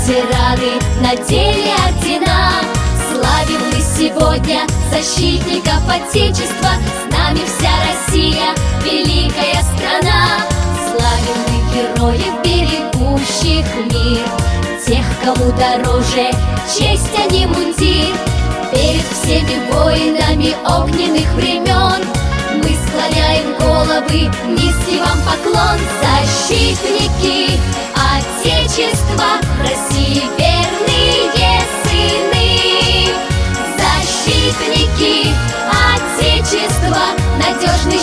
ветераны надели ордена. Славим мы сегодня защитников Отечества. С нами вся Россия, великая страна. Славим мы героев, берегущих мир, тех, кому дороже честь, а не мундир. Перед всеми воинами огненных времен мы склоняем головы, низкий вам поклон. Защитники Отечества, России верные сыны. Защитники Отечества, надежный